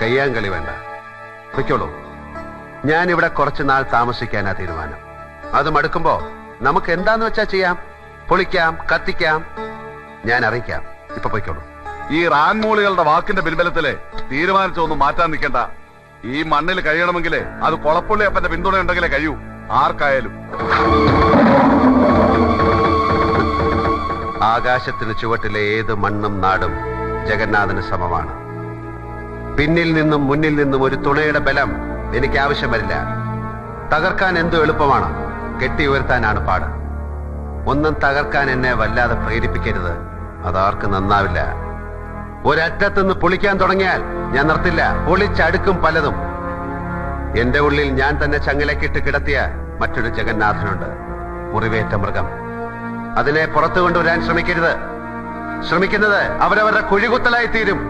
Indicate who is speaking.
Speaker 1: കയ്യാങ്കളി വേണ്ട, പൊയ്ക്കോളൂ. ഞാനിവിടെ കുറച്ചു നാൾ താമസിക്കാനാ തീരുമാനം. അത് മടുക്കുമ്പോ നമുക്ക് എന്താന്ന് വെച്ചാ ചെയ്യാം. പൊളിക്കാം, കത്തിക്കാം, ഞാൻ അറിയിക്കാം. ഇപ്പൊ പൊയ്ക്കോളൂ.
Speaker 2: ഈ റാൻമൂളികളുടെ വാക്കിന്റെ പിൻബലത്തില് തീരുമാനിച്ചൊന്നും മാറ്റാൻ നിൽക്കണ്ട. ഈ മണ്ണിൽ കഴിയണമെങ്കിലേ അത് കൊളപ്പുള്ളിയപ്പന്റെ പിന്തുണ ഉണ്ടെങ്കിലേ കഴിയൂ, ആർക്കായാലും.
Speaker 1: ആകാശത്തിന് ചുവട്ടിലെ ഏത് മണ്ണും നാടും ജഗന്നാഥന് സമമാണ്. പിന്നിൽ നിന്നും മുന്നിൽ നിന്നും ഒരു തുണയുടെ ബലം എനിക്ക് ആവശ്യം വരില്ല. തകർക്കാൻ എന്തു എളുപ്പമാണ്, കെട്ടി ഉയർത്താനാണ് പാട്. ഒന്നും തകർക്കാൻ എന്നെ വല്ലാതെ പ്രേരിപ്പിക്കരുത്, അതാർക്ക് നന്നാവില്ല. ഒരറ്റത്തുനിന്ന് പൊളിക്കാൻ തുടങ്ങിയാൽ ഞാൻ നിർത്തില്ല. പൊളിച്ചടുക്കും പലതും. എന്റെ ഉള്ളിൽ ഞാൻ തന്നെ ചങ്ങലക്കിട്ട് കിടത്തിയ മറ്റൊരു ജഗന്നാഥനുണ്ട്, മുറിവേറ്റ മൃഗം. അതിനെ പുറത്തു കൊണ്ടുവരാൻ ശ്രമിക്കരുത്. ശ്രമിക്കുന്നത് അവരവരുടെ കുഴികുത്തലായി തീരും.